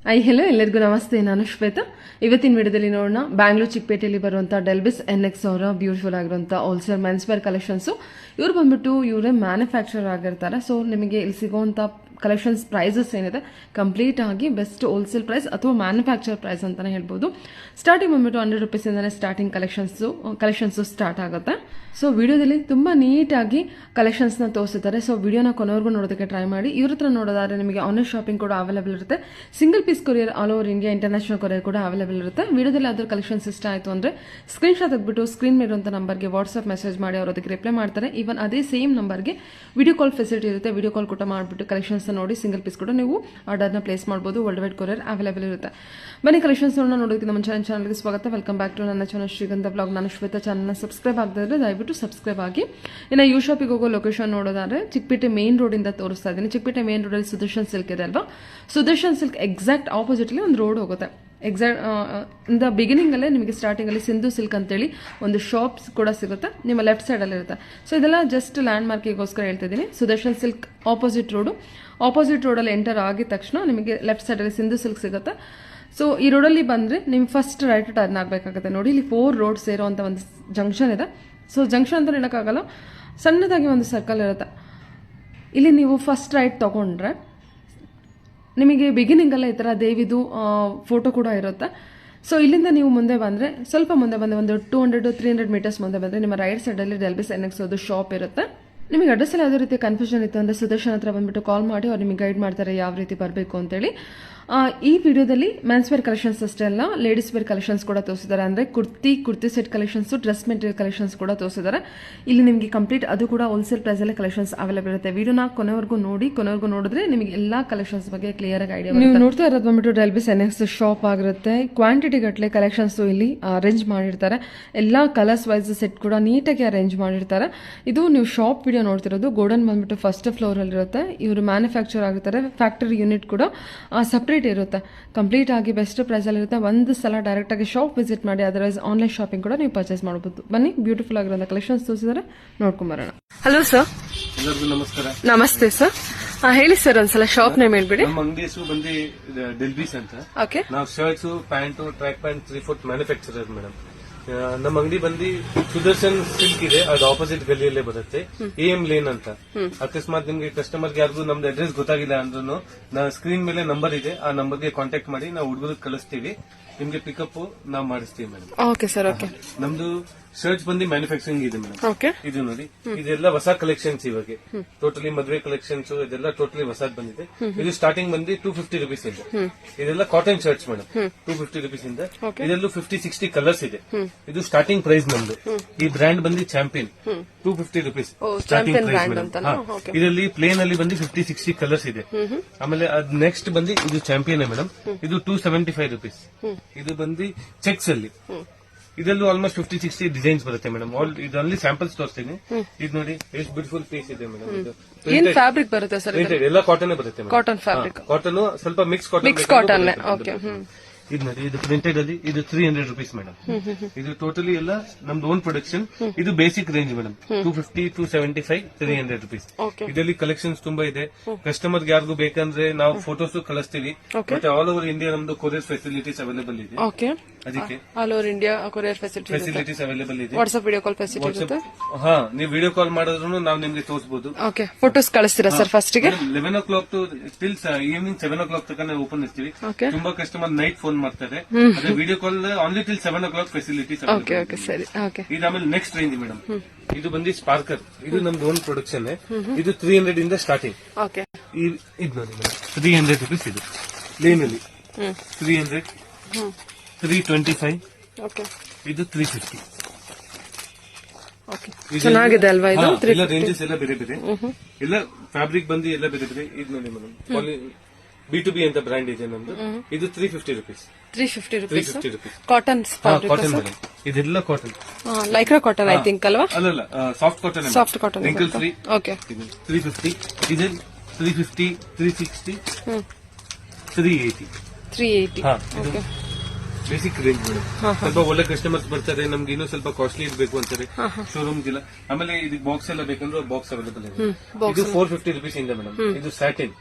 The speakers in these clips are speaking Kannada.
ಹೆಲೋ ಎಲ್ಲರಿಗೂ ನಮಸ್ತೆ. ನಾನು ಶ್ವೇತಾ. ಇವತ್ತಿನ ವಿಡಿಯೋದಲ್ಲಿ ನೋಡೋಣ ಬ್ಯಾಂಗ್ಳೂರ್ ಚಿಕ್ಕಪೇಟೆಯಲ್ಲಿ ಬರುವಂತಹ ಡೆಲ್ಬಿಸ್ NX ಅವರ ಬ್ಯೂಟಿಫುಲ್ ಆಗಿರುವಂತಹ ಹೋಲ್ಸೇಲ್ ಮೆನ್ಸ್ ವೇರ್ ಕಲೆಕ್ಷನ್ಸ್. ಇವ್ರು ಬಂದ್ಬಿಟ್ಟು ಇವರೇ ಮ್ಯಾನುಫ್ಯಾಕ್ಚರ್ ಆಗಿರ್ತಾರೆ. ಸೊ ನಿಮಗೆ ಇಲ್ಲಿ ಸಿಗುವಂತ ಕಲೆಕ್ಷನ್ಸ್ ಪ್ರೈಸಸ್ ಏನಿದೆ ಕಂಪ್ಲೀಟ್ ಆಗಿ ಬೆಸ್ಟ್ ಹೋಲ್ಸೇಲ್ ಪ್ರೈಸ್ ಅಥವಾ ಮ್ಯಾನುಫ್ಯಾಕ್ಚರ್ ಪ್ರೈಸ್ ಅಂತಾನೆ ಹೇಳ್ಬೋದು. ಸ್ಟಾರ್ಟಿಂಗ್ ಬಂದ್ಬಿಟ್ಟು 100 rupees ಇಂದಾನೆ ಸ್ಟಾರ್ಟಿಂಗ್ ಕಲೆಕ್ಷನ್ಸ್ ಸ್ಟಾರ್ಟ್ ಆಗುತ್ತೆ. ಸೊ ವಿಡಿಯೋದಲ್ಲಿ ತುಂಬಾ ನೀಟಾಗಿ ಕಲೆಕ್ಷನ್ಸ್ ನ ತೋರಿಸಿದ್ದಾರೆ. ಸೊ ವಿಡಿಯೋನ ಕೊನೆವರೆಗೂ ನೋಡೋದಕ್ಕೆ ಟ್ರೈ ಮಾಡಿ. ಇವ್ರ ಹತ್ರ ನೋಡೋದಾದ್ರೆ ನಿಮಗೆ ಆನ್ಲೈನ್ ಶಾಪಿಂಗ್ ಕೂಡ ಅವೈಲೇಬಲ್ ಇರುತ್ತೆ. Single piece courier all over India, international courier ಕೂಡ ಅವೈಲೇಬಲ್ ಇರುತ್ತೆ. ವಿಡಿಯೋದಲ್ಲಿ ಅದರ ಕಲೆಕ್ಷನ್ಸ್ ಇಷ್ಟ ಆಯಿತು ಅಂದ್ರೆ ಸ್ಕ್ರೀನ್ ಶಾಟ್ ತೆಗೆದ್ಬಿಟ್ಟು ಸ್ಕ್ರೀನ್ ಮೇಲೆ ಇರುವಂತಹ ನಂಬರ್ಗೆ ವಾಟ್ಸ್ಆಪ್ ಮೆಸೇಜ್ ಮಾಡಿ ಅವರು ಅದಕ್ಕೆ ರಿಪ್ಲೈ ಮಾಡ್ತಾರೆ. ಈವನ್ ಅದೇ ಸೇಮ್ ನಂಬರ್ಗೆ ವಿಡಿಯೋ ಕಾಲ್ ಫೆಸಿಲಿಟಿ ಇರುತ್ತೆ. ವಿಡಿಯೋ ಕಾಲ್ ಕೂಡ ಮಾಡಿಬಿಟ್ಟು ಕಲೆಕ್ಷನ್ಸ್ ನೋಡಿ ಸಿಂಗಲ್ ಪೀಸ್ ಕೂಡ ನೀವು ಆರ್ಡರ್ನ ಪ್ಲೇಸ್ ಮಾಡಬಹುದು. ವರ್ಲ್ಡ್ ವೈಡ್ ಕೊರಿಯರ್ ಅವೈಲೇಬಲ್ ಇರುತ್ತೆ. ಬನ್ನಿ ಕಲೆಕ್ಷನ್ಸ್ ನೋಡೋದಕ್ಕೆ ನಮ್ಮ ಚಾನಲ್ಗೆ ಸ್ವಾಗತ. ವೆಲ್ಕಮ್ ಬ್ಯಾಕ್ ಟು ನನ್ನ ಚಾನಲ್ ಶ್ರೀಗಂಧ ಬ್ಲಾಗ್. ನಾನು ಶ್ವೇತಾ. ಚಾನಲ್ನ ಸಬ್ಸ್ಕ್ರೈಬ್ ಆಗದಿದ್ರೆ ದಯವಿಟ್ಟು ಸಬ್ಸ್ಕ್ರೈಬ್ ಆಗಿ. ಇನ್ನು ಯು ಶಾಪಿಗೆ ಹೋಗೋ ಲೊಕೇಶನ್ ನೋಡೋದಾದ್ರೆ ಚಿಕ್ಕಪೇಟೆ ಮೇನ್ ರೋಡ್ ಇಂದ ತೋರಿಸ್ತಾ ಇದ್ದೀನಿ. ಚಿಕ್ಕಪೇಟೆ ಮೇನ್ ರೋಡ್ ಅಲ್ಲಿ ಸುದರ್ಶನ್ ಸಿಲ್ಕ್ ಇದೆ ಅಲ್ವಾ? ಸುದರ್ಶನ್ ಸಿಲ್ಕ್ ಎಕ್ಸಾಕ್ಟ್ ಆಪೋಸಿಟ್ ಅಲ್ಲಿ ಒಂದು ರೋಡ್ ಹೋಗುತ್ತೆ. ಎಕ್ಸಾಕ್ಟ್ ಇನ್ ದ ಬಿಗಿನಿಂಗ್ ಅಲ್ಲೇ ನಿಮಗೆ ಸ್ಟಾರ್ಟಿಂಗ್ ಅಲ್ಲಿ ಸಿಂಧು ಸಿಲ್ಕ್ ಅಂತೇಳಿ ಒಂದು ಶಾಪ್ಸ್ ಕೂಡ ಸಿಗುತ್ತೆ. ನಿಮ್ಮ ಲೆಫ್ಟ್ ಸೈಡ್ ಅಲ್ಲಿ ಇರುತ್ತೆ. ಸೊ ಇದೆಲ್ಲ ಜಸ್ಟ್ ಲ್ಯಾಂಡ್ ಮಾರ್ಕಿಗೋಸ್ಕರ ಹೇಳ್ತಿದ್ದೀನಿ. ಸುದರ್ಶನ್ ಸಿಲ್ಕ್ ಆಪೋಸಿಟ್ ರೋಡಲ್ಲಿ ಎಂಟರ್ ಆಗಿದ ತಕ್ಷಣ ನಿಮಗೆ ಲೆಫ್ಟ್ ಸೈಡ್ ಅಲ್ಲಿ ಸಿಂಧು ಸಿಲ್ಕ್ ಸಿಗುತ್ತೆ. ಸೊ ಈ ರೋಡಲ್ಲಿ ಬಂದ್ರೆ ನಿಮ್ಗೆ ಫಸ್ಟ್ ರೈಟ್ ಟರ್ನ್ ಆಗಬೇಕಾಗುತ್ತೆ. ನೋಡಿ, ಇಲ್ಲಿ 4 ರೋಡ್ ಸೇರುವಂತ ಒಂದು ಜಂಕ್ಷನ್ ಇದೆ. ಸೊ ಜಂಕ್ಷನ್ ಅಂತ ಹೇಳಕ್ಕಾಗಲ್ಲ, ಸಣ್ಣದಾಗಿ ಒಂದು ಸರ್ಕಲ್ ಇರುತ್ತೆ. ಇಲ್ಲಿ ನೀವು ಫಸ್ಟ್ ರೈಟ್ ತಗೊಂಡ್ರೆ ನಿಮಗೆ ಬಿಗಿನಿಂಗ್ ಅಲ್ಲ ಈ ತರ ದೇವಿದು ಫೋಟೋ ಕೂಡ ಇರುತ್ತೆ. ಸೊ ಇಲ್ಲಿಂದ ನೀವು ಮುಂದೆ ಬಂದ್ರೆ ಸ್ವಲ್ಪ ಮುಂದೆ ಬಂದ್ರೆ ಒಂದು 200 to 300 meters ಮುಂದೆ ಬಂದ್ರೆ ನಿಮ್ಮ ರೈಟ್ ಸೈಡ್ ಅಲ್ಲಿ ಡೆಲ್ಬಿಸ್ NX ಒಂದು ಶಾಪ್ ಇರುತ್ತೆ. ನಿಮಗೆ ಅಡ್ರೆಸ್ ಅಲ್ಲಿ ಯಾವುದೇ ರೀತಿ ಕನ್ಫ್ಯೂಷನ್ ಇತ್ತು ಅಂದ್ರೆ ಸುದರ್ಶನ್ ಹತ್ರ ಬಂದ್ಬಿಟ್ಟು ಕಾಲ್ ಮಾಡಿ ಅವ್ರು ನಿಮಗೆ ಗೈಡ್ ಮಾಡ್ತಾರೆ ಯಾವ ರೀತಿ ಬರಬೇಕು ಅಂತೇಳಿ. ಈ ವಿಡಿಯೋದಲ್ಲಿ ಮೆನ್ಸ್ ವೇರ್ ಕಲೆಕ್ಷನ್ಸ್ ಅಷ್ಟೇ ಅಲ್ಲ, ಲೇಡೀಸ್ ವೇರ್ ಕಲೆಕ್ಷನ್ಸ್ ಕೂಡ ತೋರಿಸಿದ್ದಾರೆ. ಅಂದ್ರೆ kurti set collections, dress material collections ಕೂಡ ತೋರಿಸಿದ್ದಾರೆ. ಇಲ್ಲಿ ನಿಮಗೆ ಕಂಪ್ಲೀಟ್ ಅದು ಕೂಡ ಹೋಲ್ಸೇಲ್ ಪ್ರೈಸ್ ಅಲ್ಲಿ ಕಲೆಕ್ಷನ್ಸ್ ಅವೈಲೇಬಲ್ ಇರುತ್ತೆ. ವಿಡಿಯೋನ ಕೊನೆವರೆಗೂ ನೋಡಿದ್ರೆ ನಿಮಗೆ ಎಲ್ಲಾ ಕಲೆಕ್ಷನ್ಸ್ ಬಗ್ಗೆ ಕ್ಲಿಯರ್ ಆಗಿ ಐಡಿಯಾ. ನೀವು ನೋಡ್ತಾ ಇರೋದು ಬಂದ್ಬಿಟ್ಟು ಡೆಲ್ಬಿಸ್ NX ಶಾಪ್ ಆಗಿರುತ್ತೆ. ಕ್ವಾಂಟಿಟಿ ಗಟ್ಟಲೆ ಕಲೆಕ್ಷನ್ಸ್ ಇಲ್ಲಿ ಅರೇಂಜ್ ಮಾಡಿರ್ತಾರೆ. ಎಲ್ಲಾ ಕಲರ್ಸ್ ವೈಸ್ ಸೆಟ್ ಕೂಡ ನೀಟಾಗಿ ಅರೇಂಜ್ ಮಾಡಿರ್ತಾರೆ. ಇದು ನೀವು ಶಾಪ್ ವಿಡಿಯೋ ನೋಡ್ತಿರೋದು. ಗೋಡನ್ ಬಂದ್ಬಿಟ್ಟು ಫಸ್ಟ್ ಫ್ಲೋರ್ ಅಲ್ಲಿ ಇರುತ್ತೆ. ಇವರು ಮ್ಯಾನುಫ್ಯಾಕ್ಚರ್ ಆಗಿರ್ತಾರೆ. ಫ್ಯಾಕ್ಟರಿ ಯೂನಿಟ್ ಕೂಡ ಸಪರೇಟ್ ಇರುತ್ತೆ. ಕಂಪ್ಲೀಟ್ ಆಗಿ ಬೆಸ್ಟ್ ಪ್ರೈಸ್ ಅಲ್ಲಿ ಇರುತ್ತೆ. ಒಂದು ಸಲ ಡೈರೆಕ್ಟ್ ಆಗಿ ಶಾಪ್ ವಿಸಿಟ್ ಮಾಡಿ, ಅದರ್ವೈಸ್ ಆನ್ಲೈನ್ ಶಾಪಿಂಗ್ ಕೂಡ ನೀವು ಪರ್ಚೇಸ್ ಮಾಡಬಹುದು. ಬನ್ನಿ, ಬ್ಯೂಟಿಫುಲ್ ಆಗಿರೋ ಕಲೆಕ್ಷನ್ಸ್ ತೋರಿಸಿದರೆ ನೋಡ್ಕೊಂಡ್ ಬರೋಣ. Hello sir. ಎಲ್ಲರಿಗೂ ನಮಸ್ಕಾರ. ನಮಸ್ತೆ ಸರ್. ಹೇಳಿ ಸರ್, ಒಂದ್ಸಲ ಶಾಪ್ ನೇಮ್ ಹೇಳ್ಬಿಡಿ. ನಮ್ಮ ಅಂಗಡಿ ಹೆಸರು ಬಂದು ಡೆಲ್ಬಿಸ್ ಅಂತ. ಓಕೆ. ನಾವು shirts, pant, track pant 3/4 manufacturer madam. ನಮ್ಮ ಅಂಗಡಿ ಬಂದು ಸುದರ್ಶನ್ ಸಿಲ್ಕ್ ಇದೆ, ಅದು ಆಪೋಸಿಟ್ ಗಲ್ಲಿಯಲ್ಲೇ ಬರುತ್ತೆ. AM ಲೇನ್ ಅಂತ. ಅಕಸ್ಮಾತ್ ನಿಮ್ಗೆ ಕಸ್ಟಮರ್ಗೆ ಯಾರಿಗೂ ನಮ್ದು ಅಡ್ರೆಸ್ ಗೊತ್ತಾಗಿಲ್ಲ ಅಂದ್ರೂ ಸ್ಕ್ರೀನ್ ಮೇಲೆ ನಂಬರ್ ಇದೆ, ಆ ನಂಬರ್ಗೆ ಕಾಂಟ್ಯಾಕ್ಟ್ ಮಾಡಿ ನಾವು ಹುಡುಗರಿಗೆ ಕಳಿಸ್ತೀವಿ. ನಿಮ್ಗೆ ಪಿಕಪ್ ನಾವು ಮಾಡಿಸ್ತೀವಿ ಮೇಡಮ್. Okay sir. ಓಕೆ. ನಮ್ದು ಶರ್ಟ್ಸ್ ಬಂದು ಮ್ಯಾನುಫ್ಯಾಕ್ಚರಿಂಗ್ ಇದೆ ಮೇಡಮ್. ಓಕೆ. ಇದು ನೋಡಿ, ಇದೆಲ್ಲ ಹೊಸ ಕಲೆಕ್ಷನ್ಸ್ ಇವಾಗ ಟೋಟಲಿ ಮದುವೆ ಕಲೆಕ್ಷನ್ಸ್ ಇದೆಲ್ಲ ಟೋಟಲಿ ಹೊಸದ್ ಬಂದಿದೆ. ಇದು ಸ್ಟಾರ್ಟಿಂಗ್ ಬಂದು 250 rupees ಇದೆ. ಇದೆಲ್ಲ ಕಾಟನ್ ಶರ್ಟ್ಸ್ ಮೇಡಮ್. 250 rupees ಇಂದ ಇದೆಲ್ಲೂ 50-60 ಕಲರ್ಸ್ ಇದೆ. ಇದು ಸ್ಟಾರ್ಟಿಂಗ್ ಪ್ರೈಸ್ ನಮ್ದು. ಈ ಬ್ರ್ಯಾಂಡ್ ಬಂದು champion 250 rupees starting price madam. ಇದರಲ್ಲಿ ಪ್ಲೇನ್ ಅಲ್ಲಿ ಬಂದು 50-60 ಕಲರ್ಸ್ ಇದೆ. ಆಮೇಲೆ ಅದ್ ನೆಕ್ಸ್ಟ್ ಬಂದು ಇದು ಚಾಂಪಿಯನ್ ಮೇಡಮ್. ಇದು 275 rupees. ಇದು ಬಂದು ಚೆಕ್ಸ್ ಅಲ್ಲಿ. ಇದರಲ್ಲೂ ಆಲ್ಮೋಸ್ಟ್ 50-60 ಡಿಸೈನ್ಸ್ ಬರುತ್ತೆ ಮೇಡಮ್. ಇದು ಅಲ್ಲಿ ಸ್ಯಾಂಪಲ್ಸ್ ತೋರಿಸ್ತೀನಿ. ಇದು ನೋಡಿ ಎಷ್ಟು ಬ್ಯೂಟಿಫುಲ್ ಪೀಸ್ ಇದೆ ಮೇಡಮ್. ಇದು ಏನ್ ಫ್ಯಾಬ್ರಿಕ್ ಬರುತ್ತೆ ಸರ್? ಎಲ್ಲ ಕಾಟನ್ ಬರುತ್ತೆ. Cotton fabric. ಕಾಟನ್ ಸ್ವಲ್ಪ ಮಿಕ್ಸ್ ಕಾಟನ್. ಓಕೆ. ಇದು ನೋಡಿ, ಇದು ಪ್ರಿಂಟೆಡ್ ಅಲ್ಲಿ ಇದು 300 rupees ಮೇಡಮ್. ಇದು ಟೋಟಲಿ ಎಲ್ಲ ನಮ್ದು ಓನ್ ಪ್ರೊಡಕ್ಷನ್. ಇದು ಬೇಸಿಕ್ ರೇಂಜ್ ಮೇಡಮ್. 250, 275, 300 rupees. ಇದರಲ್ಲಿ ಕಲೆಕ್ಷನ್ಸ್ ತುಂಬಾ ಇದೆ. ಕಸ್ಟಮರ್ ಯಾರಿಗೂ ಬೇಕಂದ್ರೆ ನಾವು ಫೋಟೋಸ್ ಕಳಿಸ್ತೀವಿ. ಮತ್ತೆ ಆಲ್ ಓವರ್ ಇಂಡಿಯಾ ನಮ್ದು ಕೊರಿಯರ್ ಫೆಸಿಲಿಟೀಸ್ ಅವೈಲೇಬಲ್ ಇದೆ. ಅದಕ್ಕೆ all over India courier facilities available ಇದೆ. ವಾಟ್ಸ್ಆಪ್ ವಿಡಿಯೋ ಕಾಲ್ ಫೆಸಿಲಿಟಿ ಇರುತ್ತೆ. ನೀವು ವಿಡಿಯೋ ಕಾಲ್ ಮಾಡಿದ್ರು ನಾವು ನಿಮ್ಗೆ ತೋರಿಸಬಹುದು. ಓಕೆ. ಫೋಟೋಸ್ ಕಳಿಸ್ತೀರಾ ಸರ್ ಫಸ್ಟ್ ಗೆ? 11 o'clock ಟಿಲ್ ಈವ್ನಿಂಗ್ 7 o'clock ತನಕ ಓಪನ್ ಇರ್ತೀವಿ. ತುಂಬಾ ಕಸ್ಟಮರ್ ನೈಟ್ ಫೋನ್ ಮಾಡ್ತಾರೆ. ಅದೇ video call only till 7 o'clock facilities. Okay ಸರಿ. ಓಕೆ. ಇದು ಆಮೇಲೆ ನೆಕ್ಸ್ಟ್ ರೇಂಜ್ ಮೇಡಮ್. ಇದು ಬಂದು ಸ್ಪಾರ್ಕರ್. ಇದು ನಮ್ದು ಓನ್ ಪ್ರೊಡಕ್ಷನ್. ಇದು 300 ಇಂದ ಸ್ಟಾರ್ಟಿಂಗ್. ಓಕೆ. ಇದು ನೋಡಿ ಮೇಡಮ್, 300 rupees. ಇದು ಲೇನ್ ಅಲ್ಲಿ 300, 325. ಓಕೆ. ಇದು 350. ಓಕೆ. ಚೆನ್ನಾಗಿದೆ ಅಲ್ವಾ ಇದು? ಎಲ್ಲ ರೇಂಜಸ್ ಎಲ್ಲ ಬೇರೆ ಬೇರೆ. ಎಲ್ಲ ಫ್ಯಾಬ್ರಿಕ್ ಬಂದು ಎಲ್ಲ ಬೇರೆ ಬೇರೆ. ಇದು ನೋಡಿ ಮೇಡಮ್, B2B ಅಂತ ಬ್ರ್ಯಾಂಡ್ ಇದೆ ನಮ್ದು. ಇದು 350 rupees. 350 rupees. Cotton cotton madam. ಇದೆಲ್ಲ cotton, lycra cotton I think ಅಲ್ವಾ? ಅಲ್ಲ, soft cotton. Soft cotton, wrinkle free. Okay. 350. ಇದು 350, 360, 380. 380. ಓಕೆ. Basic range madam. ಸ್ವಲ್ಪ ಒಳ್ಳೆ ಕಸ್ಟಮರ್ಸ್ ಬರ್ತಾರೆ, ನಮ್ಗೆ ಇನ್ನೂ ಸ್ವಲ್ಪ ಕಾಸ್ಟ್ಲಿ ಇರಬೇಕು ಅಂತಾರೆ ಶೋರೂಮ್ಸ್ ಇಲ್ಲ. ಆಮೇಲೆ ಇದಕ್ಕೆ ಬಾಕ್ಸ್ ಎಲ್ಲ ಬೇಕಂದ್ರೆ ಬಾಕ್ಸ್ ಅವೈಲೇಬಲ್ ಇದೆ. ಇದು 450 rupees ಇಂದ ಮೇಡಮ್. ಇದು ಸ್ಯಾಟಿನ್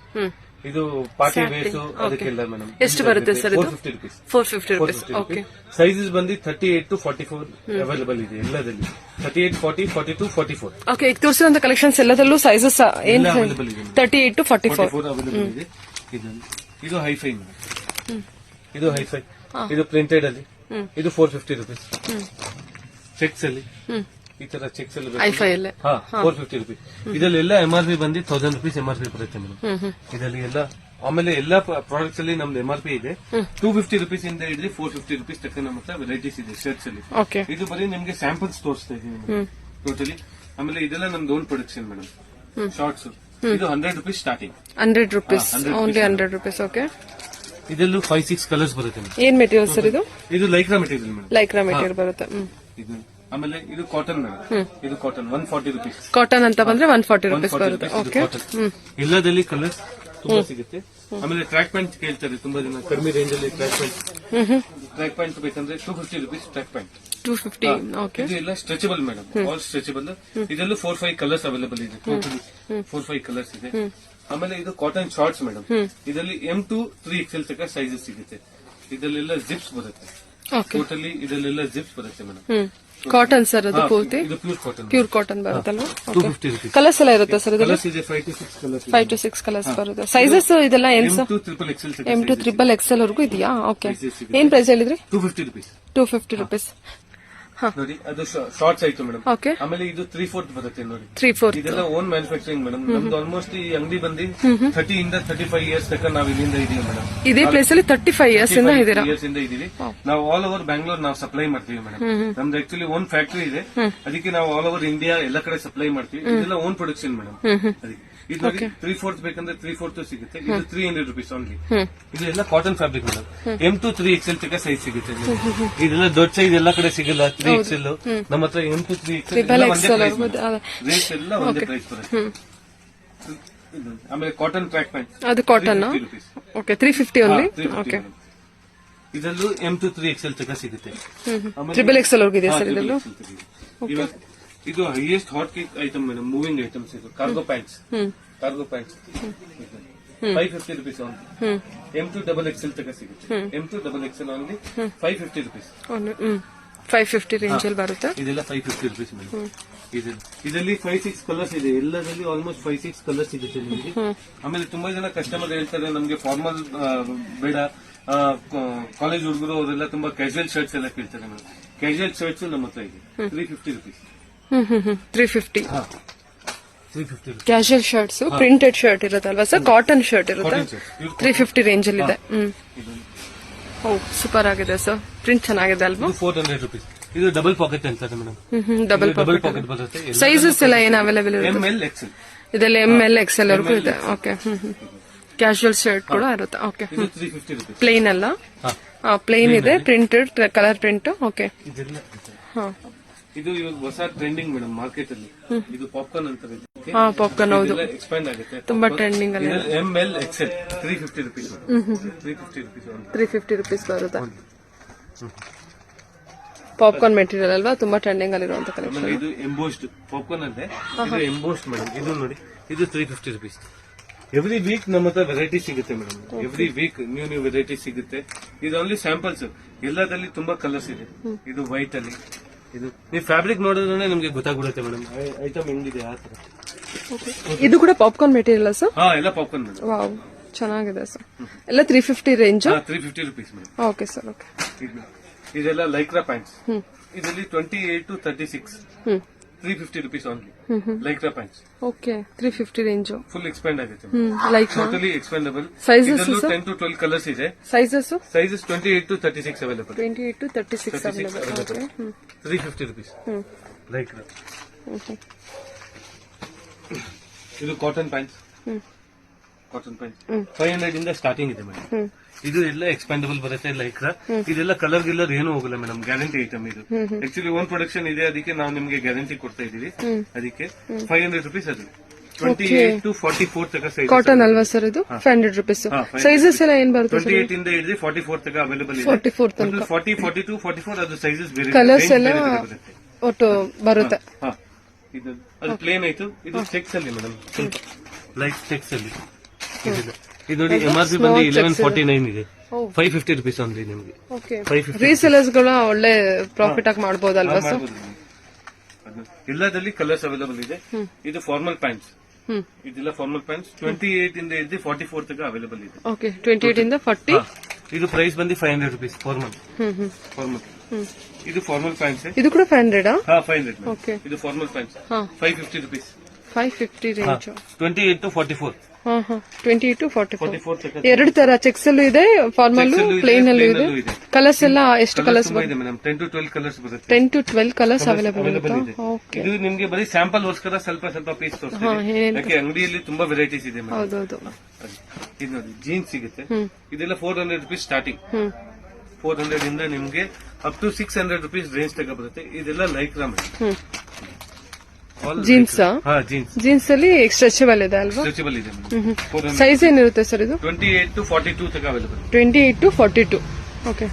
ಇದು ಪಾರ್ಟಿ ವೇರ್ಸ್ ಅದಕ್ಕೆಲ್ಲ ಮೇಡಮ್. ಎಷ್ಟು ಬರುತ್ತೆ ಸರ್ ಇದು? 450 rupees. 450 rupees. ಓಕೆ. ಸೈಜಸ್ ಬಂದು 38 to 44 ಅವೈಲೇಬಲ್ ಇದೆ ಎಲ್ಲದಲ್ಲಿ. 38, 40, 42, 44 ಓಕೆ. ಈಗ ತೋರಿಸಿರುವಂತ ಕಲೆಕ್ಷನ್ಸ್ ಎಲ್ಲದಲ್ಲೂ ಸೈಜಸ್ ಏನ್ ಅವೈಲೇಬಲ್ ಇದೆ. 38 to 44. 44 ಅವೈಲೇಬಲ್ ಇದೆ. ಇದು ಹೈಫೈ ಮೇಡಮ್. ಇದು ಹೈಫೈ. ಇದು ಪ್ರಿಂಟೆಡ್ ಅಲ್ಲಿ. ಇದು 450 rupees. ಚೆಕ್ಸ್ ಅಲ್ಲಿ ಈ ತರ ಚೆಕ್ಸ್ ಅಲ್ಲಿ ಐಫೈ ಅಲ್ಲೇ 450 rupees. ಇದೆಲ್ಲ MRP ಬಂದು 1000 rupees MRP ಬರುತ್ತೆ ಮೇಡಮ್. ಇದರಲ್ಲಿ ಎಲ್ಲ ಆಮೇಲೆ ಎಲ್ಲಾ ಪ್ರಾಡಕ್ಟ್ಸ್ ಅಲ್ಲಿ ನಮ್ದು MRP ಇದೆ. 250 rupees ಇಂದ ಹಿಡಿದು 450 rupees ತಕ್ಕ ನಮ್ಮ ಹತ್ರ ವೆರೈಟೀಸ್ ಇದೆ ಶರ್ಟ್ಸ್ ಅಲ್ಲಿ. ಓಕೆ. ಇದು ಬರೀ ನಿಮ್ಗೆ ಸ್ಯಾಂಪಲ್ಸ್ ತೋರಿಸ್ತಾ ಇದೀನಿ ಟೋಟಲಿ. ಆಮೇಲೆ ಇದೆಲ್ಲ ನಮ್ದು ಓನ್ ಪ್ರೊಡಕ್ಷನ್ ಮೇಡಮ್. ಶಾರ್ಟ್ಸ್ ಇದು 100 rupees starting. 100 rupees. Only 100 rupees. Okay. ಇದೆಲ್ಲೂ 5-6 ಕಲರ್ಸ್ ಬರುತ್ತೆ ಮೇಡಮ್. ಏನ್ ಮೆಟೀರಿಯಲ್ ಸರ್ ಇದು? ಇದು lycra material madam. Lycra material ಬರುತ್ತೆ. ಇದು ಆಮೇಲೆ ಇದು ಕಾಟನ್ ಮೇಡಮ್. ಇದು ಕಾಟನ್ 140 rupees. ಕಾಟನ್ ಅಂತ ಬಂದ್ರೆ 140 rupees ಬರುತ್ತೆ. ಓಕೆ. ಎಲ್ಲದಲ್ಲಿ ಕಲರ್ಸ್ ತುಂಬಾ ಸಿಗುತ್ತೆ. ಆಮೇಲೆ ಟ್ರ್ಯಾಕ್ ಪ್ಯಾಂಟ್ ಕೇಳ್ತಾರೆ ತುಂಬಾ ಜನ ಕಡಿಮೆ ರೇಂಜ್ ಅಲ್ಲಿ. ಟ್ರ್ಯಾಕ್ ಪ್ಯಾಂಟ್ ಬೇಕಂದ್ರೆ 250 rupees ಟ್ರ್ಯಾಕ್ ಪ್ಯಾಂಟ್. 250. ಓಕೆ. ಇದು ಎಲ್ಲ ಸ್ಟ್ರೆಚಬಲ್ ಮೇಡಮ್. All stretchable. ಇದರಲ್ಲೂ 4-5 ಕಲರ್ಸ್ ಅವೈಲೇಬಲ್ ಇದೆ. ಟೋಟಲಿ 4-5 ಕಲರ್ಸ್ ಇದೆ. ಆಮೇಲೆ ಇದು ಕಾಟನ್ ಶಾರ್ಟ್ಸ್ ಮೇಡಮ್. ಇದರಲ್ಲಿ M to 3XL ತನಕ ಸೈಜಸ್ ಸಿಗುತ್ತೆ. ಇದರಲ್ಲೆಲ್ಲ ಜಿಪ್ಸ್ ಬರುತ್ತೆ. ಟೋಟಲಿ ಇದರಲ್ಲೆಲ್ಲ ಜಿಪ್ಸ್ ಬರುತ್ತೆ ಮೇಡಮ್. ಕಾಟನ್ ಸರ್ ಅದು ಪೂರ್ತಿ ಇದು ಪ್ಯೂರ್ ಕಾಟನ್. ಪ್ಯೂರ್ ಕಾಟನ್ ಬರುತ್ತಲ್ವಾ? 250 rupees. ಕಲರ್ಸ್ ಎಲ್ಲ ಇರುತ್ತೆ ಸರ್ ಇದರಲ್ಲಿ? ಕಲರ್ಸ್ ಇದೆ 5 to 6 ಕಲರ್ಸ್. 5 to 6 ಕಲರ್ಸ್ ಬರುತ್ತೆ. ಸೈಜಸ್ ಇದೆಲ್ಲ ಏನ್ ಸರ್? M to XXL ತನಕ. M to XXL ವರೆಗೂ ಇದೆಯಾ? ಓಕೆ. ಏನ್ ಪ್ರೈಸ್ ಹೇಳಿದ್ರಿ? 250 rupees. 250 rupees. ನೋಡಿ ಅದು ಶಾರ್ಟ್ಸ್ ಆಯ್ತು ಮೇಡಮ್. ಓಕೆ. ಆಮೇಲೆ ಇದು 3/4 ಬರುತ್ತೆ ನೋಡಿ. 3/4 ಇದೆಲ್ಲ ಓನ್ ಮ್ಯಾನುಫ್ಯಾಕ್ಚರಿಂಗ್ ಮೇಡಮ್. ನಮ್ದು ಆಲ್ಮೋಸ್ಟ್ ಈ ಅಂಗಡಿ ಬಂದು 30 ಇಂದ 35 ಇಯರ್ಸ್ ತನಕ ನಾವು ಇಲ್ಲಿಂದ ಇದೀವಿ ಮೇಡಮ್. ಇದೇ ಪ್ಲೇಸ್ ಅಲ್ಲಿ 35 ಇಯರ್ಸ್ ಇಂದ ಇದೀರಾ? ಇಯರ್ಸ್ ಇಂದ ಇದೀವಿ ನಾವು. ಆಲ್ ಓವರ್ ಬ್ಯಾಂಗ್ಳೂರ್ ನಾವು ಸಪ್ಲೈ ಮಾಡ್ತೀವಿ ಮೇಡಮ್. ನಮ್ದು ಆಕ್ಚುಲಿ ಓನ್ ಫ್ಯಾಕ್ಟರಿ ಇದೆ. ಅದಕ್ಕೆ ನಾವು ಆಲ್ ಓವರ್ ಇಂಡಿಯಾ ಎಲ್ಲ ಕಡೆ ಸಪ್ಲೈ ಮಾಡ್ತೀವಿ. ಇದೆಲ್ಲ ಓನ್ ಪ್ರೊಡಕ್ಷನ್ ಮೇಡಮ್. ಅದಕ್ಕೆ ಇದು ನೋಡಿ 3/4 ಬೇಕಂದ್ರೆ 3/4 ಸಿಗುತ್ತೆ. ಇದು 300 rupees ಓನ್ಲಿ. ಇದು ಎಲ್ಲ cotton fabric madam. M to 3XL ತನಕ ಸೈಜ್ ಸಿಗುತ್ತೆ. ಇದೆಲ್ಲ ದೊಡ್ಡ ಸೈಜ್ ಎಲ್ಲ ಕಡೆ ಸಿಗಲ್ಲ. 3XL ನಮ್ಮ ಹತ್ರ M to 3XL ರೇಟ್ ಎಲ್ಲ ಒಂದೇ ಪ್ರೈಸ್ ಬರುತ್ತೆ. ಆಮೇಲೆ ಕಾಟನ್ ಟ್ರ್ಯಾಕ್ ಪ್ಯಾಂಟ್ ಅದು ಕಾಟನ್. ಓಕೆ. 350 ಓನ್ಲಿ. ಓಕೆ. ಇದರಲ್ಲೂ M to 3XL ತನಕ ಸಿಗುತ್ತೆ. XXL ವರೆಗೂ ಇದೆ ಸರ್ ಇದರಲ್ಲೂ. ಇದು highest hot cake item madam. Moving items ಇದು cargo pants. 550 rupees only. M to XXL ತನಕ ಸಿಗುತ್ತೆ. M to XXL only 550 rupees. 550 range ಅಲ್ಲಿ ಬರುತ್ತೆ. ಇದೆಲ್ಲ 550 rupees ಮೇಡಮ್. ಇದರಲ್ಲಿ 5-6 ಕಲರ್ಸ್ ಇದೆ. ಎಲ್ಲದಲ್ಲಿ ಆಲ್ಮೋಸ್ಟ್ 5-6 ಕಲರ್ಸ್ ಸಿಗುತ್ತೆ ನಿಮಗೆ. ಆಮೇಲೆ ತುಂಬಾ ಜನ ಕಸ್ಟಮರ್ ಹೇಳ್ತಾರೆ ನಮ್ಗೆ ಫಾರ್ಮಲ್ ಬೇಡ, ಕಾಲೇಜ್ ಹುಡುಗರು ಅವರೆಲ್ಲ ತುಂಬಾ ಕ್ಯಾಶುಯಲ್ ಶರ್ಟ್ಸ್ ಎಲ್ಲ ಕೇಳ್ತಾರೆ ಮೇಡಮ್. ಕ್ಯಾಶುಯಲ್ ಶರ್ಟ್ಸ್ ನಮ್ಮ ಹತ್ರ ಇದೆ 350 rupees. 350. Casual shirts printed shirt ಇರುತ್ತಲ್ವಾ ಸರ್? ಕಾಟನ್ ಶರ್ಟ್ ಇರುತ್ತೆ. 350 ರೇಂಜ್ ಅಲ್ಲಿ ಇದೆ. ಓ ಸೂಪರ್ ಆಗಿದೆ ಸರ್. ಪ್ರಿಂಟ್ ಚೆನ್ನಾಗಿದೆ ಅಲ್ವಾ? 400 rupees. ಇದು ಡಬಲ್ ಪಾಕೆಟ್ ಅಂತಾರೆ ಮೇಡಮ್. ಡಬಲ್ ಪಾಕೆಟ್ ಬರುತ್ತೆ. ಸೈಜಸ್ ಎಲ್ಲ ಏನ್ ಅವೈಲೇಬಲ್ ಇರುತ್ತೆ? ML XL. ಇದೆಲ್ಲ ML XL ವರೆಗೂ ಇದೆ. ಓಕೆ. ಕ್ಯಾಶುಯಲ್ ಶರ್ಟ್ ಕೂಡ ಇರುತ್ತೆ. ಓಕೆ. ಇದು 350 rupees. ಪ್ಲೇನ್ ಅಲ್ಲ? ಪ್ಲೇನ್ ಇದೆ. Printed colour print. ಓಕೆ. ಇದು ಇವಾಗ ಹೊಸ ಟ್ರೆಂಡಿಂಗ್ ಮೇಡಮ್ ಮಾರ್ಕೆಟ್ ಅಲ್ಲಿ. ಇದು ಪಾಪ್ಕಾರ್ನ್ ಅಂತಾರೆ. ಪಾಪ್ಕಾರ್ನ್ ಹೌದು. ಎಕ್ಸ್ಪ್ಯಾಂಡ್ ಆಗುತ್ತೆ. ತುಂಬಾ ಟ್ರೆಂಡಿಂಗ್ ಅಲ್ಲಿ. ML XL 350 rupees. 350 rupees. 350 rupees ಬರುತ್ತೆ. ಪಾಪ್ಕಾರ್ನ್ ಮೆಟೀರಿಯಲ್ ಅಲ್ವಾ? ತುಂಬಾ ಟ್ರೆಂಡಿಂಗ್ ಅಲ್ಲಿರುವಂತ ಕಲೆಕ್ಷನ್. ಇದು ಎಂಬೋಸ್ಡ್ ಪಾಪ್ಕಾರ್ನ್ ಅಂದ್ರೆ ಇದು ಎಂಬೋಸ್ಡ್ ಮೇಡಮ್. ಇದು ನೋಡಿ ಇದು 350 rupees. ಎವ್ರಿ ವೀಕ್ ನಮ್ಮ ಹತ್ರ ವೆರೈಟಿ ಸಿಗುತ್ತೆ madam. Every week new variety ಸಿಗುತ್ತೆ. ಇದು ಓನ್ಲಿ ಸ್ಯಾಂಪಲ್ಸ್. ಎಲ್ಲದಲ್ಲಿ ತುಂಬಾ ಕಲರ್ಸ್ ಇದೆ. ಇದು ವೈಟ್ ಅಲ್ಲಿ. ಇದು ನೀವು ಫ್ಯಾಬ್ರಿಕ್ ನೋಡಿದ್ರೆ ನಿಮ್ಗೆ ಗೊತ್ತಾಗ್ಬಿಡುತ್ತೆ ಮೇಡಮ್ ಐಟಮ್ ಹೆಂಗಿದೆ ಆ ತರ. ಇದು ಕೂಡ ಪಾಪ್ಕಾರ್ನ್ ಮೆಟೀರಿಯಲ್ ಸರ್? ಎಲ್ಲ ಪಾಪ್ಕಾರ್ನ್ ಮೇಡಮ್. ವಾವ್ ಚೆನ್ನಾಗಿದೆ ಸರ್. ಎಲ್ಲ 350 range. 350 rupees madam. Okay sir. Okay. ಇದೆಲ್ಲ ಲೈಕ್ರಾ ಪ್ಯಾಂಟ್ಸ್. ಇದರಲ್ಲಿ 28 to 36. 350 rupees only. Lycra pants. Okay. 350 range. Full expand ಆಗುತ್ತೆ. Like totally expandable. Sizes 10 to 12 colours ಇದೆ. Sizes 28 to 36 available. 28 to 36 available. Okay. 350 rupees. Lycra. ಇದು ಕಾಟನ್ ಪ್ಯಾಂಟ್ಸ್. ಕಾಟನ್ ಪ್ಯಾಂಟ್ 500 ಇಂದ ಸ್ಟಾರ್ಟಿಂಗ್ ಇದೆ ಮೇಡಮ್. ಇದು ಎಲ್ಲ ಎಕ್ಸ್ಪ್ಯಾಂಡಬಲ್ ಬರುತ್ತೆ ಲೈಕ್ರಾ. ಇದೆಲ್ಲ ಕಲರ್ ಗಿಲ್ಲರ್ ಏನು ಹೋಗಲ್ಲ ಮೇಡಮ್. ಗ್ಯಾರಂಟಿ ಐಟಮ್ ಇದು. ಆಕ್ಚುಲಿ ಓನ್ ಪ್ರೊಡಕ್ಷನ್ ಇದೆ. ಅದಕ್ಕೆ ನಾವು ನಿಮ್ಗೆ ಗ್ಯಾರಂಟಿ ಕೊಡ್ತಾ ಇದೀವಿ. ಅದಕ್ಕೆ 500 rupees. ಅದು 28 to 44 ತನಕ ಸೈಜ್. ಕಾಟನ್ ಅಲ್ವಾ ಸರ್ ಇದು? 500 rupees. ಸೈಜಸ್ ಎಲ್ಲ ಏನ್ ಬರುತ್ತೆ? 28 ಇಂದ ಹಿಡಿದು 44 ತನಕ ಅವೈಲೇಬಲ್ ಇದೆ. 44 ತನಕ. 40, 42, 44 ಅದು ಸೈಜಸ್ ಬೇರೆ. ಕಲರ್ಸ್ ಎಲ್ಲ ಒಟ್ಟು ಬರುತ್ತೆ. ಇದು ಅದು ಪ್ಲೇನ್ ಆಯ್ತು. ಇದು ಚೆಕ್ಸ್ ಅಲ್ಲಿ ಮೇಡಮ್. ಲೈಟ್ ಚೆಕ್ಸ್ ಅಲ್ಲಿ ಇದು ನೋಡಿ MRP ಬಂದು 1149 ಇದೆ, 550 rupees only ನಿಮಗೆ. ಓಕೆ, 550 ರೀಸೆಲರ್ಸ್ ಗಳ ಒಳ್ಳೆ ಪ್ರಾಫಿಟ್ ಆಗಿ ಮಾಡಬಹುದಲ್ವಾ ಸರ್? ಎಲ್ಲದಲ್ಲಿ ಕಲರ್ಸ್ ಅವೈಲೇಬಲ್ ಇದೆ. ಇದು ಫಾರ್ಮಲ್ ಪ್ಯಾಂಟ್ಸ್, ಇದೆಲ್ಲ ಫಾರ್ಮಲ್ ಪ್ಯಾಂಟ್ಸ್ 28 ಇಂದ ಹಿಡಿದು 44 ತನಕ ಅವೈಲೇಬಲ್ ಇದೆ. ಓಕೆ, 28 ಇಂದ 40. ಇದು ಪ್ರೈಸ್ ಬಂದು 500 rupees ಫಾರ್ಮಲ್. ಇದು ಫಾರ್ಮಲ್ ಪ್ಯಾಂಟ್ಸ್. ಇದು ಕೂಡ 500? 500. ಓಕೆ, ಇದು formal pants 550 rupees. 550 range. 28 to 44. 28 to 44. 44 ತನಕ ಎರಡು ತರ ಚೆಕ್ಸ್ ಅಲ್ಲೂ ಇದೆ, ಫಾರ್ಮಲ್ ಪ್ಲೇನ್ ಅಲ್ಲೂ ಇದೆ. ಕಲರ್ಸ್ ಎಲ್ಲ ಎಷ್ಟು ಕಲರ್ಸ್ ಇದೆ ಮೇಡಮ್? 10 to 12 ಕಲರ್ಸ್ ಬರುತ್ತೆ. 10 to 12 ಕಲರ್ಸ್ ಅವೈಲೇಬಲ್ ಇದೆ. ಓಕೆ, ಇದು ನಿಮ್ಗೆ ಬರೀ ಸ್ಯಾಂಪಲ್ ಗೋಸ್ಕರ ಸ್ವಲ್ಪ ಸ್ವಲ್ಪ ಪೀಸ್ ತೋರಿಸ್ತೀನಿ, ಯಾಕೆ ಅಂಗಡಿಯಲ್ಲಿ ತುಂಬಾ ವೆರೈಟೀಸ್ ಇದೆ ಮೇಡಮ್. ಹೌದೌದು. ಇದು ನೋಡಿ ಜೀನ್ಸ್ ಸಿಗುತ್ತೆ, ಇದೆಲ್ಲ 400 rupees ಸ್ಟಾರ್ಟಿಂಗ್. 400 ಇಂದ ನಿಮ್ಗೆ ಅಪ್ ಟು 600 rupees ರೇಂಜ್ ತಗ ಬರುತ್ತೆ. ಇದೆಲ್ಲ ಲೈಕ್ರಾ ಮೇಡಮ್. ಜೀನ್ಸ್ ಜೀನ್ಸ್ ಅಲ್ಲಿ ಸ್ಟ್ರೆಚಬಲ್ ಇದೆ ಅಲ್ವಾ? ಸ್ಟ್ರೆಚಬಲ್ ಇದೆ ಮೇಡಮ್. ಸೈಜ್ ಏನಿರುತ್ತೆ ಸರ್ ಇದು? 28 to 42 ತಗ ಅವೈಲೇಬಲ್. 28 to 42. ಓಕೆ,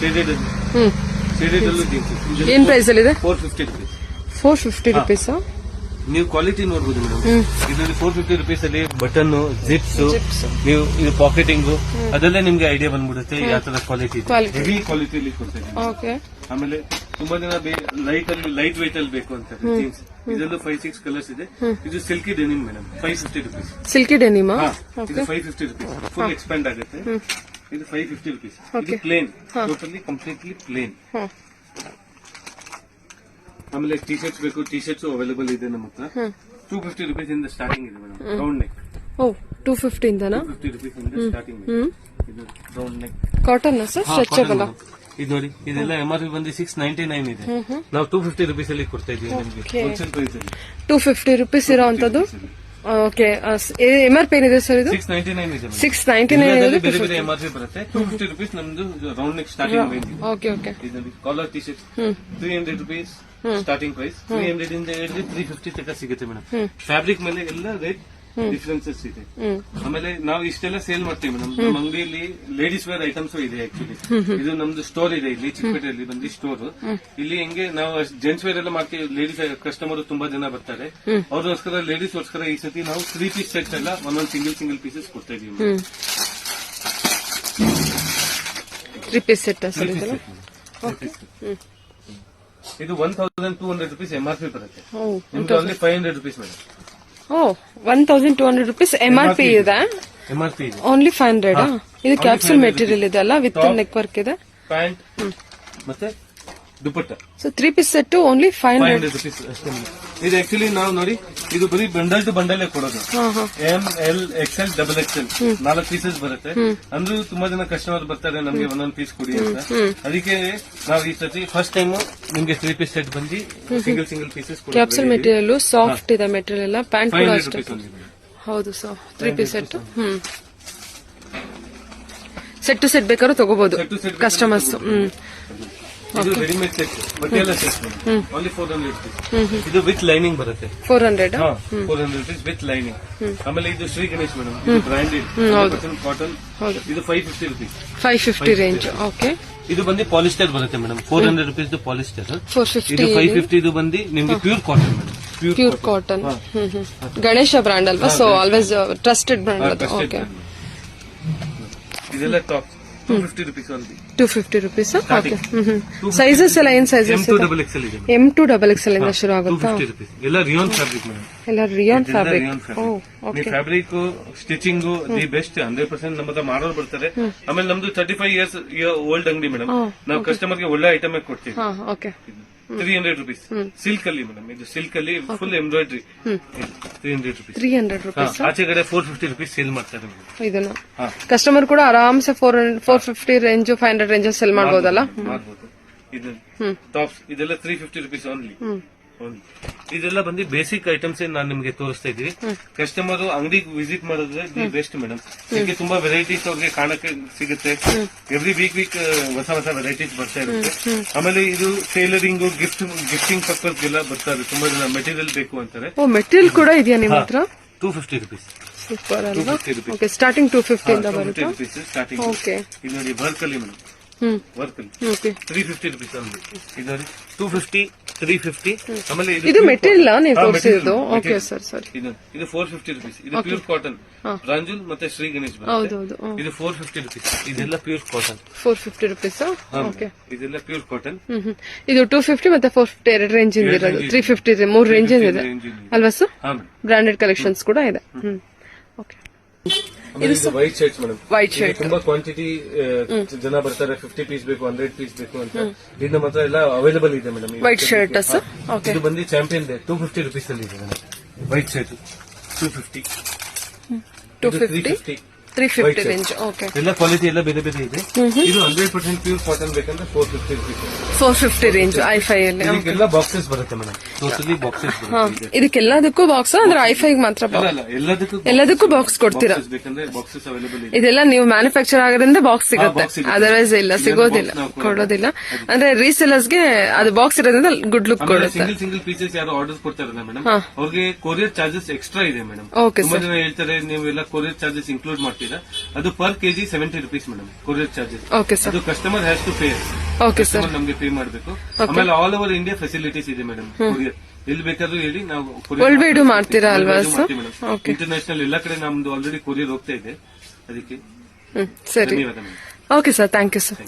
ಶೇಡೆಡ್ ಅಲ್ಲೂ ಜೀನ್ಸ್ ಏನ್ ಪ್ರೈಸ್ ಅಲ್ಲಿ ಇದೆ? 450 rupees. 450 rupees. ನೀವು ಕ್ವಾಲಿಟಿ ನೋಡಬಹುದು ಮೇಡಮ್. ಇದರಲ್ಲಿ 450 rupees ಅಲ್ಲಿ ಬಟನ್, ಜಿಪ್ಸ್, ನೀವು ಇದು ಪಾಕೆಟಿಂಗ್ ಅದೆಲ್ಲ ನಿಮ್ಗೆ ಐಡಿಯಾ ಬಂದ್ಬಿಡುತ್ತೆ ಯಾವ ತರ ಕ್ವಾಲಿಟಿ ಇದೆ. ಹೆವಿ ಕ್ವಾಲಿಟಿಯಲ್ಲಿ ಕೊಡ್ತೇನೆ. ಓಕೆ, ಆಮೇಲೆ ತುಂಬಾ ಜನ ಲೈಟ್ weight ಅಲ್ಲಿ ಬೇಕು ಅಂತಾರೆ ಜೀನ್ಸ್. ಇದರಲ್ಲೂ 5-6 ಕಲರ್ಸ್ ಇದೆ. ಇದು silky denim madam, 550 rupees. Silky denim ಇದು 550 rupees. ಫುಲ್ ಎಕ್ಸ್ಪ್ಯಾಂಡ್ ಆಗುತ್ತೆ. ಇದು 550 rupees. ಇದು ಪ್ಲೇನ್, ಟೋಟಲಿ ಕಂಪ್ಲೀಟ್ಲಿ ಪ್ಲೇನ್. ಆಮೇಲೆ ಟಿ ಶರ್ಟ್ಸ್ ಬೇಕು, ಟಿ ಶರ್ಟ್ಸ್ ಅವೈಲೇಬಲ್ ಇದೆ ನಮ್ಮ ಹತ್ರ. 250 rupees ಇಂದ ಸ್ಟಾರ್ಟಿಂಗ್ ಇದೆ ಮೇಡಮ್. Round neck. 250 ಇಂದನಾ? 250 rupees ಇಂದ ಸ್ಟಾರ್ಟಿಂಗ್ ಇದೆ. ಇದು round neck cotton sir, stretchable. ಇದು ನೋಡಿ, ಇದೆಲ್ಲ MRP ಬಂದು 699 ಇದೆ. ನಾವು 250 rupees ಅಲ್ಲಿ ಕೊಡ್ತಾ ಇದೀವಿ ನಿಮಗೆ ಹೋಲ್ಸೇಲ್ ಪ್ರೈಸ್ ಅಲ್ಲಿ. 250 rupees ಇರೋಂಥದ್ದು. ಓಕೆ, MRP ಏನಿದೆ ಸರ್ ಇದು? 699 ಇದೆ. 699 ಬೇರೆ ಬೇರೆ MRP ಬರುತ್ತೆ. 250 rupees ನಮ್ದು round neck starting range. Okay okay. ಇದು collar T shirt 300 rupees starting price. 300 ಇಂದ ಹಿಡಿದು 350 ತನಕ ಸಿಗುತ್ತೆ ಮೇಡಮ್. ಫ್ಯಾಬ್ರಿಕ್ ಮೇಲೆ ಎಲ್ಲ ರೇಟ್ ಡಿಫರೆನ್ಸಸ್ ಇದೆ. ಆಮೇಲೆ ನಾವು ಇಷ್ಟೆಲ್ಲ ಸೇಲ್ ಮಾಡ್ತೀವಿ ಮೇಡಮ್. ನಮ್ಮ ಅಂಗಡಿಯಲ್ಲಿ ಲೇಡೀಸ್ ವೇರ್ ಐಟಮ್ಸ್ ಇದೆ ಆಕ್ಚುಲಿ. ಇದು ನಮ್ದು ಸ್ಟೋರ್ ಇದೆ ಇಲ್ಲಿ ಚಿಕ್ಕಪೇಟೆಯಲ್ಲಿ ಬಂದು ಸ್ಟೋರ್. ಇಲ್ಲಿ ಹೆಂಗೆ ನಾವು ಜೆಂಟ್ಸ್ ವೇರ್ ಎಲ್ಲ ಮಾಡ್ತೀವಿ. ಲೇಡೀಸ್ ಕಸ್ಟಮರ್ ತುಂಬಾ ಜನ ಬರ್ತಾರೆ, ಅವ್ರಿಗೋಸ್ಕರ ಲೇಡೀಸ್ ಗೋಸ್ಕರ ಈ ಸತಿ ನಾವು 3 piece ಸೆಟ್ಸ್ ಎಲ್ಲ ಒಂದೊಂದು ಸಿಂಗಲ್ ಪೀಸಸ್ ಕೊಡ್ತಾ ಇದೀವಿ. 3 piece ಸೆಟ್ ಸರ್ ಇದೆಲ್ಲ. ಇದು 1200 rupees MRP ಬರುತ್ತೆ. ನಿಮ್ಗೆ only 500 rupees madam. 1200 rupees MRP ಇದೆ. MRP ಇದೆ ಓನ್ಲಿ 500. ಇದು ಕ್ಯಾಪ್ಸೂಲ್ ಮೆಟೀರಿಯಲ್ ಇದೆ ಅಲ್ಲ, ವಿತ್ ನೆಕ್ ವರ್ಕ್ ಇದೆ. ಪ್ಯಾಂಟ್ ಮತ್ತೆ dupatta. So 3 piece set only 500 rupees ಅಷ್ಟೇ. ಇದು ಆಕ್ಚುಲಿ ನಾವು ನೋಡಿ, ಇದು ಬರೀ ಬಂಡಲ್ ಟು ಬಂಡಲ್ ಕೊಡೋದು. ML XL XXL 4 ಪೀಸಸ್ ಬರುತ್ತೆ. ಅಂದ್ರೂ ತುಂಬಾ ಜನ ಕಸ್ಟಮರ್ ಬರ್ತಾರೆ ನಮ್ಗೆ ಒಂದೊಂದು ಪೀಸ್ ಕೊಡಿ ಅಂತ. ಅದಕ್ಕೆ ನಾವು ಈ ಸತಿ ಫಸ್ಟ್ ಟೈಮ್ ನಿಮ್ಗೆ 3 piece ಸೆಟ್ ಬಂದು single pieces capsule material soft ಇದೆ ಮೆಟೀರಿಯಲ್ ಎಲ್ಲ. ಪ್ಯಾಂಟ್ ಕೂಡ ಅಷ್ಟೇ. ಹೌದು sir, 3 piece set. Set to set ಬೇಕಾದ್ರೂ ತಗೋಬಹುದು ಕಸ್ಟಮರ್ಸ್. ಇದು ರೆಡಿಮೇಡ್ ಸೆಟ್, ಬಟ್ಟೆ ಎಲ್ಲ ಸೆಟ್ ಓನ್ಲಿ 400 rupees. ಇದು ವಿತ್ ಲೈನಿಂಗ್ ಬರುತ್ತೆ. 400 rupees ವಿತ್ ಲೈನಿಂಗ್. ಆಮೇಲೆ ಇದು ಶ್ರೀ ಗಣೇಶ್ ಮೇಡಮ್, ಇದು ಬ್ರಾಂಡೆಡ್ ಕಾಟನ್. ಇದು 550 rupees. 550 ರೇಂಜ್. ಓಕೆ, ಇದು ಬಂದು ಪಾಲಿಸ್ಟರ್ ಬರುತ್ತೆ ಮೇಡಮ್. 400 rupees polyester. 450 ಇದು 550 ಇದು ಬಂದು ನಿಮ್ಗೆ pure cotton madam. Pure cotton. Ganesha brand ಅಲ್ವಾ, ಸೊ ಆಲ್ವೇಸ್ ಟ್ರಸ್ಟೆಡ್ ಬ್ರಾಂಡ್ ಅದು. ಓಕೆ, ಇದೆಲ್ಲ top 250 rupees only. 250 rupees. Okay. Sizes ಎಲ್ಲ ಏನ್ ಸೈಜಸ್? M2XXL ಇದೆ. M2XXL ಇಂದ ಶುರು ಆಗುತ್ತಾ? 250 rupees. ಎಲ್ಲ ರಿಯಾನ್ ಫ್ಯಾಬ್ರಿಕ್ ಮೇಡಮ್. ಎಲ್ಲ ರಿಯಾನ್ ಫ್ಯಾಬ್ರಿಕ್. ನೀವು ಫ್ಯಾಬ್ರಿಕ್ ಸ್ಟಿಚಿಂಗ್ ದಿ ಬೆಸ್ಟ್ 100% ನಮ್ಮ ಹತ್ರ ಮಾಡೋರು ಬರ್ತಾರೆ. ಆಮೇಲೆ ನಮ್ದು 35 years ಓಲ್ಡ್ ಅಂಗಡಿ ಮೇಡಮ್. ನಾವು ಕಸ್ಟಮರ್ ಗೆ ಒಳ್ಳೆ ಐಟಮ್ ಕೊಡ್ತೀವಿ. ಓಕೆ. 300 rupees. ಸಿಲ್ಕ್ ಅಲ್ಲಿ ಮೇಡಮ್, ಇದು ಸಿಲ್ಕ್ ಅಲ್ಲಿ ಫುಲ್ ಎಂಬ್ರಾಯ್ಡ್ರಿ. 300 rupees. 300 rupees. ಆಚೆ ಕಡೆ 450 rupees ಸೇಲ್ ಮಾಡ್ತಾರೆ ಇದನ್ನ. ಕಸ್ಟಮರ್ ಕೂಡ ಆರಾಮ್ಸೆ 450 ರೇಂಜ್ 500 ರೇಂಜ್ ಸೆಲ್ ಮಾಡಬಹುದಲ್ಲ. ಇದು ಟಾಪ್ಸ್ ಇದೆಲ್ಲ 350 rupees ಓನ್ಲಿ. ಇದೆಲ್ಲ ಬಂದು ಬೇಸಿಕ್ ಐಟಮ್ಸ್ ನಾನು ನಿಮ್ಗೆ ತೋರಿಸ್ತಾ ಇದೀವಿ. ಕಸ್ಟಮರ್ ಅಂಗಡಿಗೆ ವಿಸಿಟ್ ಮಾಡಿದ್ರೆ ದಿ ಬೆಸ್ಟ್ ಮೇಡಮ್. ಇದಕ್ಕೆ ತುಂಬಾ ವೆರೈಟೀಸ್ ಅವ್ರಿಗೆ ಕಾಣಕ್ಕೆ ಸಿಗುತ್ತೆ. ಎವ್ರಿ ವೀಕ್ ಹೊಸ ವೆರೈಟೀಸ್ ಬರ್ತಾ ಇರುತ್ತೆ. ಆಮೇಲೆ ಇದು ಟೈಲರಿಂಗ್ ಗಿಫ್ಟಿಂಗ್ ಪರ್ಪಸ್ಗೆಲ್ಲ ಬರ್ತಾರೆ. ತುಂಬಾ ಜನ ಮೆಟೀರಿಯಲ್ ಬೇಕು ಅಂತಾರೆ. ಮೆಟೀರಿಯಲ್ ಕೂಡ ಇದೆಯಾ ನಿಮ್ಮ ಹತ್ರ? 250 rupees. ಸೂಪರ್ ಅಲ್ವಾ? ಓಕೆ, ಸ್ಟಾರ್ಟಿಂಗ್ 250 ಇಂದ ಬರುತ್ತೆ. ಸ್ಟಾರ್ಟಿಂಗ್. ಓಕೆ, ಇದು ನೋಡಿ ವರ್ಕ್ ಅಲ್ಲಿ ಮೇಡಮ್. ವರ್ಕ್ ಓಕೆ 350 ರುಪೀಸ್ ಒಂದು ಇದು ನೋಡಿ 250 350 ಆಮೇಲೆ ಇದು ಮೆಟೀರಿಯಲ್ ನೀವು ತೋರಿಸಿದ್ದು ಓಕೆ ಸರ್ ಸರಿ ಇದು 450 ರುಪೀಸ್ ಇದು ಪ್ಯೂರ್ ಕಾಟನ್ ರಾಂಜುಲ್ ಮತ್ತೆ ಶ್ರೀ ಗಣೇಶ್ ಬರುತ್ತೆ ಹೌದೌದು ಇದು 450 ರುಪೀಸ್ ಇದೆಲ್ಲ ಪ್ಯೂರ್ ಕಾಟನ್ 450 ರುಪೀಸ್ ಓಕೆ ಇದೆಲ್ಲ ಪ್ಯೂರ್ ಕಾಟನ್ ಇದು 250 ಮತ್ತೆ 450 ಎರಡು ರೇಂಜ್ ಇಂದ ಇರೋದು 350 ಮೂರು ರೇಂಜ್ ಇದೆ ಅಲ್ವಾ ಸರ್ ಬ್ರಾಂಡೆಡ್ ಕಲೆಕ್ಷನ್ಸ್ ಕೂಡ ಇದೆ ಓಕೆ ಇದು white shirts madam white shirt ತುಂಬಾ ಕ್ವಾಂಟಿಟಿ ಜನ ಬರ್ತಾರೆ 50 ಪೀಸ್ ಬೇಕು 100 ಪೀಸ್ ಬೇಕು ಅಂತ ಇದು ನಮ್ಮ ಹತ್ರ ಎಲ್ಲ ಅವೈಲೇಬಲ್ ಇದೆ madam white shirt sir okay ಇದು ಬಂದು ಚಾಂಪಿಯನ್ ಇದೆ 250 ರುಪೀಸ್ ಅಲ್ಲಿ ಇದೆ madam white shirt 250 250 350 range okay ಎಲ್ಲ ಕ್ವಾಲಿಟಿ ಎಲ್ಲ ಬೇರೆ ಬೇರೆ ಇದೆ ಇದು 100% ಪ್ಯೂರ್ ಕಾಟನ್ ಬೇಕಂದ್ರೆ 450 ರುಪೀಸ್ 450 ರೇಂಜ್ ಐಫೈ ಅಲ್ಲಿ ಇದಕ್ಕೆಲ್ಲ ಬಾಕ್ಸಸ್ ಬರುತ್ತೆ ಮೇಡಮ್ ಟೋಟಲಿ ಬಾಕ್ಸಸ್ ಬರುತ್ತೆ ಇದಕ್ಕೆಲ್ಲದಕ್ಕೂ ಬಾಕ್ಸ್ ಅಂದ್ರೆ ಐಫೈಗೆ ಮಾತ್ರ box? ಅಲ್ಲ ಎಲ್ಲದಕ್ಕೂ ಎಲ್ಲದಕ್ಕೂ ಬಾಕ್ಸ್ ಕೊಡ್ತೀರಾ boxes ಬೇಕಂದ್ರೆ ಬಾಕ್ಸಸ್ ಅವೈಲೇಬಲ್ ಇದೆ ಇದೆಲ್ಲ ನೀವು ಮ್ಯಾನುಫ್ಯಾಕ್ಚರ್ ಆಗೋದ್ರಿಂದ ಬಾಕ್ಸ್ ಸಿಗುತ್ತೆ box ಸಿಗುತ್ತೆ. ಅದರ್ವೈಸ್ ಇಲ್ಲ ಸಿಗೋದಿಲ್ಲ ಕೊಡೋದಿಲ್ಲ ಅಂದ್ರೆ ರೀಸೇಲರ್ಸ್ ಗೆ ಅದು ಬಾಕ್ಸ್ ಇರೋದ್ರಿಂದ ಗುಡ್ ಲುಕ್ ಕೊಡುತ್ತೆ ಸಿಂಗಲ್ ಪೀಸಸ್ ಯಾರು ಆರ್ಡರ್ ಕೊಡ್ತಾರಲ್ಲ ಮೇಡಮ್ ಅವ್ರಿಗೆ ಕೊರಿಯರ್ ಚಾರ್ಜಸ್ ಎಕ್ಸ್ಟ್ರಾ ಇದೆ ಮೇಡಮ್ ಓಕೆ ತುಂಬಾ ಜನ ಹೇಳ್ತಾರೆ ನೀವು ಎಲ್ಲ ಕೊರಿಯರ್ ಚಾರ್ಜಸ್ ಇನ್ಕ್ಲೂಡ್ ಮಾಡ್ತೀರಾ ಅದು per KG 70 rupees madam courier charges okay sir ಅದು customer has to pay okay sir ನಮ್ಗೆ ಪೇ ಮಾಡಬೇಕು ಆಮೇಲೆ ಆಲ್ ಓವರ್ ಇಂಡಿಯಾ ಫೆಸಿಲಿಟೀಸ್ ಇದೆ ಮೇಡಮ್ ಕೊರಿಯರ್ ಎಲ್ಲಿ ಬೇಕಾದ್ರೂ ಹೇಳಿ ನಾವು ವರ್ಲ್ಡ್ ವೈಡ್ ಮಾಡ್ತೀರಾ ಅಲ್ವಾ ಸರ್ ಓಕೆ ಇಂಟರ್ನ್ಯಾಷನಲ್ ಎಲ್ಲ ಕಡೆ ನಮ್ದು ಆಲ್ರೆಡಿ ಕೊರಿಯರ್ ಹೋಗ್ತಾ ಇದೆ ಅದಕ್ಕೆ ಸರಿ ಧನ್ಯವಾದ madam okay sir thank you sir